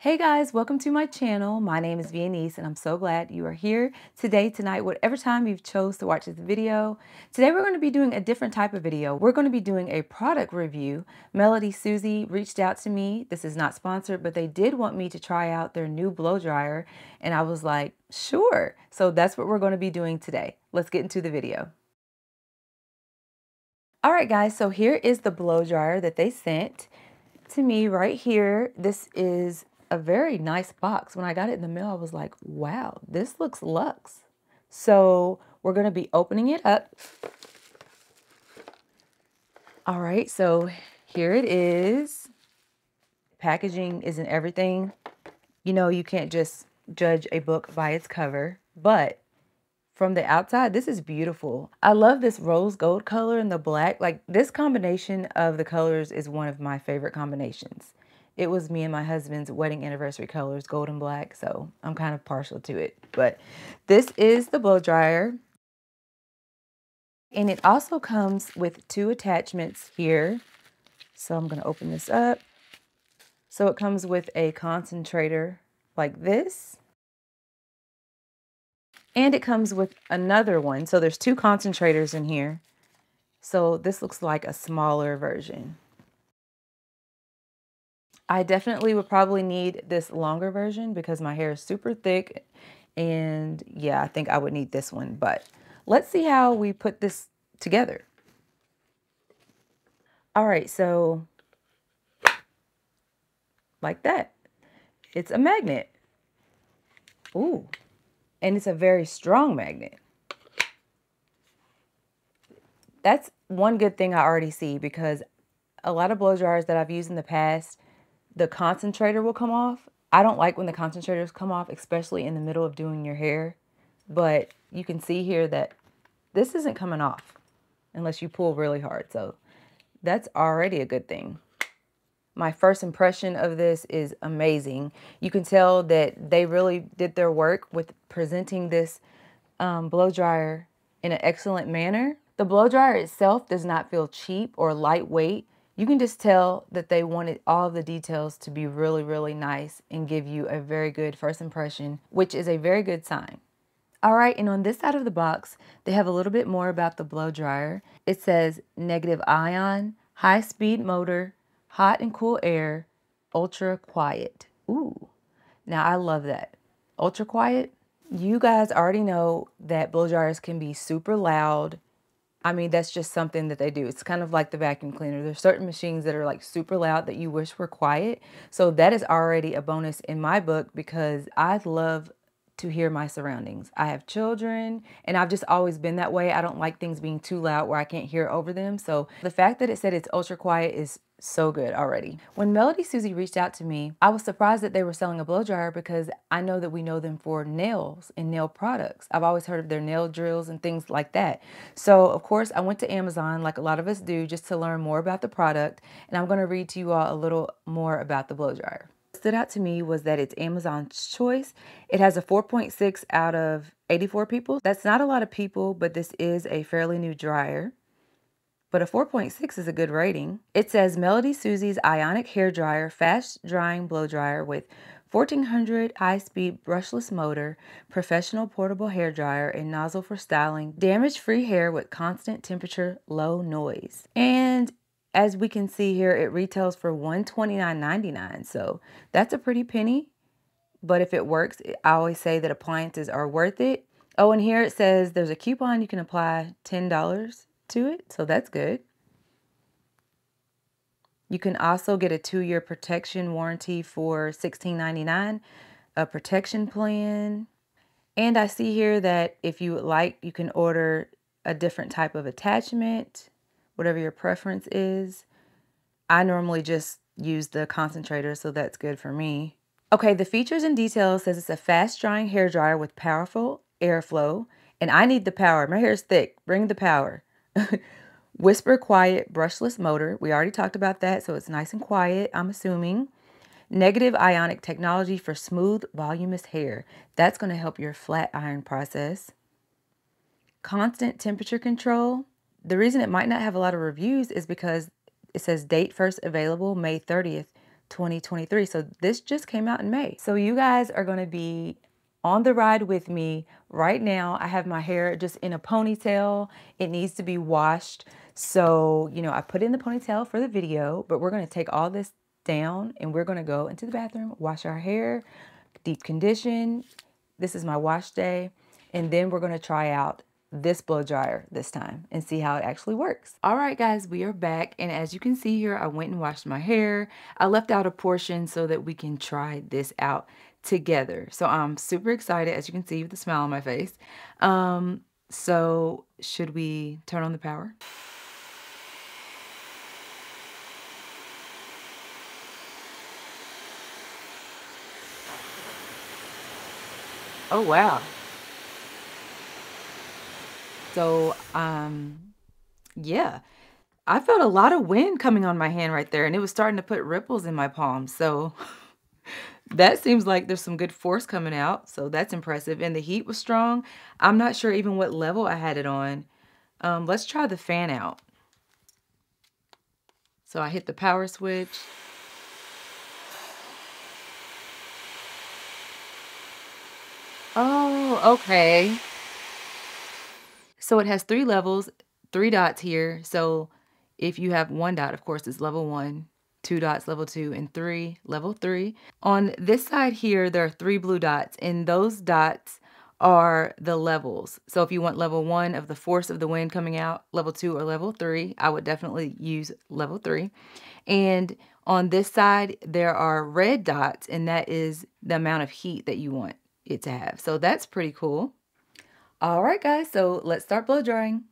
Hey guys, welcome to my channel. My name is Viennese and I'm so glad you are here today, tonight, whatever time you've chose to watch this video. Today we're going to be doing a different type of video. We're going to be doing a product review. MelodySusie reached out to me. This is not sponsored, but they did want me to try out their new blow dryer and I was like, sure. So that's what we're going to be doing today. Let's get into the video. All right guys, so here is the blow dryer that they sent to me right here. This is a very nice box. When I got it in the mail, I was like, wow, this looks luxe. So we're going to be opening it up. All right, so here it is. Packaging isn't everything. You know, you can't just judge a book by its cover, but from the outside, this is beautiful. I love this rose gold color and the black. Like, this combination of the colors is one of my favorite combinations. It was me and my husband's wedding anniversary colors, gold and black, so I'm kind of partial to it. But this is the blow dryer. And it also comes with two attachments here. So I'm going to open this up. So it comes with a concentrator like this. And it comes with another one. So there's two concentrators in here. So this looks like a smaller version. I definitely would probably need this longer version because my hair is super thick. And yeah, I think I would need this one. But let's see how we put this together. All right, so like that. It's a magnet. Ooh, and it's a very strong magnet. That's one good thing I already see, because a lot of blow dryers that I've used in the past, the concentrator will come off. I don't like when the concentrators come off, especially in the middle of doing your hair. But you can see here that this isn't coming off unless you pull really hard. So that's already a good thing. My first impression of this is amazing. You can tell that they really did their work with presenting this blow dryer in an excellent manner. The blow dryer itself does not feel cheap or lightweight. You can just tell that they wanted all of the details to be really, really nice and give you a very good first impression, which is a very good sign. All right, and on this side of the box, they have a little bit more about the blow dryer. It says negative ion, high-speed motor, hot and cool air, ultra quiet. Ooh, now I love that. Ultra quiet. You guys already know that blow dryers can be super loud. I mean, that's just something that they do. It's kind of like the vacuum cleaner. There's certain machines that are like super loud that you wish were quiet. So that is already a bonus in my book, because I love to hear my surroundings. I have children and I've just always been that way. I don't like things being too loud where I can't hear over them. So the fact that it said it's ultra quiet is so good already. When MelodySusie reached out to me, I was surprised that they were selling a blow dryer, because I know that we know them for nails and nail products. I've always heard of their nail drills and things like that. So of course I went to Amazon, like a lot of us do, just to learn more about the product. And I'm going to read to you all a little more about the blow dryer. What stood out to me was that it's Amazon's choice. It has a 4.6 out of 84 people. That's not a lot of people, but this is a fairly new dryer. But a 4.6 is a good rating. It says MelodySusie's Ionic hair dryer, fast drying blow dryer with 1400 high-speed brushless motor, professional portable hair dryer, and nozzle for styling, damage-free hair with constant temperature, low noise. And as we can see here, it retails for $129.99. So that's a pretty penny. But if it works, I always say that appliances are worth it. Oh, and here it says there's a coupon. You can apply $10 to it, so that's good. You can also get a 2-year protection warranty for $16.99, a protection plan. And I see here that if you would like, you can order a different type of attachment, whatever your preference is. I normally just use the concentrator, so that's good for me. Okay, the features and details says it's a fast drying hair dryer with powerful airflow. And I need the power. My hair is thick. Bring the power. Whisper quiet brushless motor. We already talked about that, so it's nice and quiet, I'm assuming. Negative ionic technology for smooth, voluminous hair. That's going to help your flat iron process. Constant temperature control. The reason it might not have a lot of reviews is because it says date first available May 30th, 2023. So this just came out in May. So you guys are going to be on the ride with me. Right now, I have my hair just in a ponytail. It needs to be washed. So, you know, I put it in the ponytail for the video, but we're going to take all this down and we're going to go into the bathroom, wash our hair, deep condition. This is my wash day. And then we're going to try out this blow dryer this time and see how it actually works. All right, guys, we are back. And as you can see here, I went and washed my hair. I left out a portion so that we can try this out together. So I'm super excited, as you can see with the smile on my face. So should we turn on the power? Oh, wow. So, yeah, I felt a lot of wind coming on my hand right there, and it was starting to put ripples in my palm. So that seems like there's some good force coming out. So that's impressive. And the heat was strong. I'm not sure even what level I had it on. Let's try the fan out. So I hit the power switch. Oh, okay. So it has 3 levels, 3 dots here. So if you have 1 dot, of course, it's level 1, 2 dots, level 2, and 3, level 3. On this side here, there are 3 blue dots, and those dots are the levels. So if you want level 1 of the force of the wind coming out, level 2 or level 3, I would definitely use level 3. And on this side, there are red dots, and that is the amount of heat that you want it to have. So that's pretty cool. All right, guys, so let's start blow drying.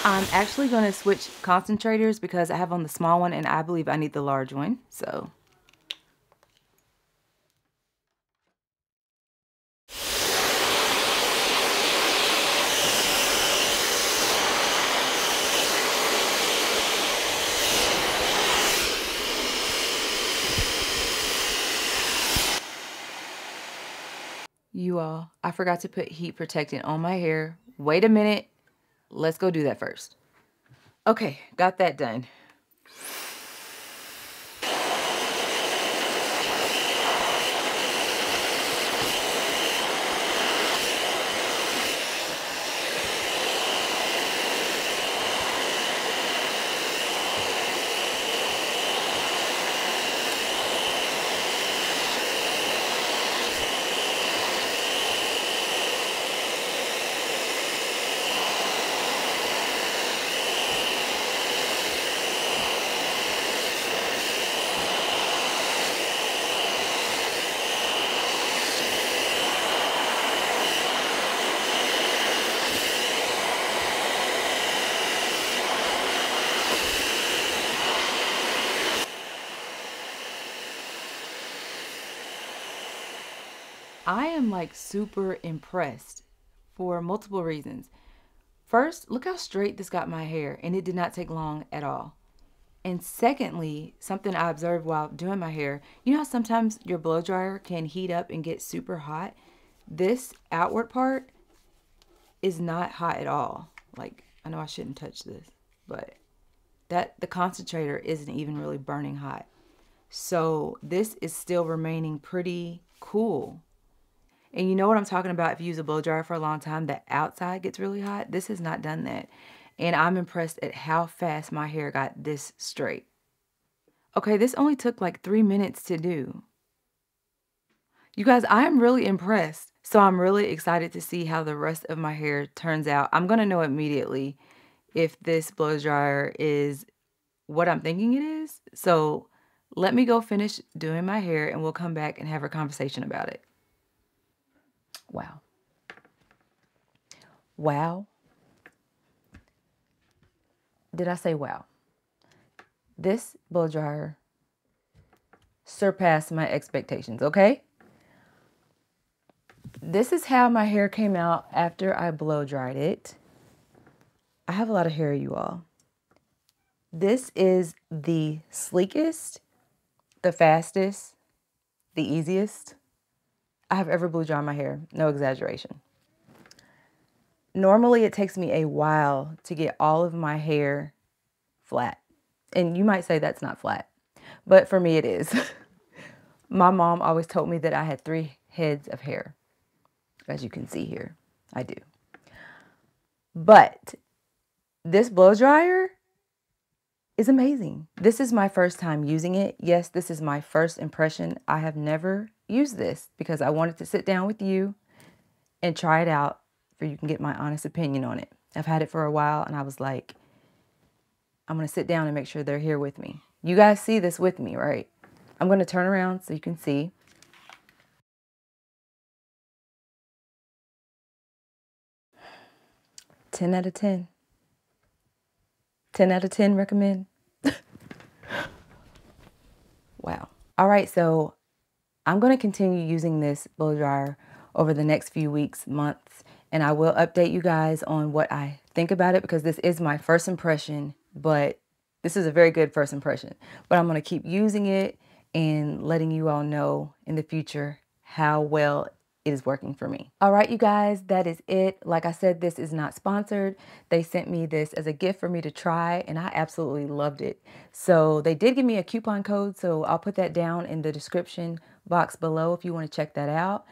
I'm actually going to switch concentrators because I have on the small one and I believe I need the large one. So you all, I forgot to put heat protectant on my hair. Wait a minute. Let's go do that first. Okay, got that done. I am like super impressed for multiple reasons. First, look how straight this got my hair, and it did not take long at all. And secondly, something I observed while doing my hair, you know how sometimes your blow dryer can heat up and get super hot? This outward part is not hot at all. Like, I know I shouldn't touch this, but the concentrator isn't even really burning hot. So this is still remaining pretty cool. And you know what I'm talking about, if you use a blow dryer for a long time, the outside gets really hot. This has not done that. And I'm impressed at how fast my hair got this straight. Okay, this only took like 3 minutes to do. You guys, I'm really impressed. So I'm really excited to see how the rest of my hair turns out. I'm going to know immediately if this blow dryer is what I'm thinking it is. So let me go finish doing my hair and we'll come back and have a conversation about it. Wow. Wow. Did I say wow? This blow dryer surpassed my expectations, okay? This is how my hair came out after I blow dried it. I have a lot of hair, you all. This is the sleekest, the fastest, the easiest I have ever blow dried my hair. No exaggeration. Normally, it takes me a while to get all of my hair flat. And you might say that's not flat, but for me it is. My mom always told me that I had 3 heads of hair. As you can see here, I do. But this blow dryer is amazing. This is my first time using it. Yes, this is my first impression. I have never used this because I wanted to sit down with you and try it out so you can get my honest opinion on it. I've had it for a while and I was like, I'm going to sit down and make sure they're here with me. You guys see this with me, right? I'm going to turn around so you can see. Ten out of 10. 10 out of 10 recommend. Wow. All right, so I'm going to continue using this blow dryer over the next few weeks, months, and I will update you guys on what I think about it because this is my first impression, but this is a very good first impression. But I'm going to keep using it and letting you all know in the future how well it is working for me. All right, you guys, that is it. Like I said, this is not sponsored. They sent me this as a gift for me to try, and I absolutely loved it. So they did give me a coupon code, so I'll put that down in the description box below if you want to check that out.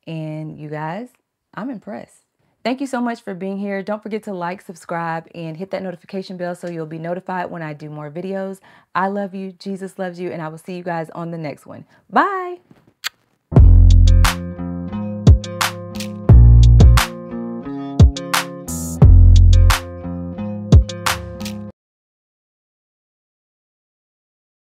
And you guys, I'm impressed. Thank you so much for being here. Don't forget to like, subscribe, and hit that notification bell so you'll be notified when I do more videos. I love you, Jesus loves you, and I will see you guys on the next one. Bye!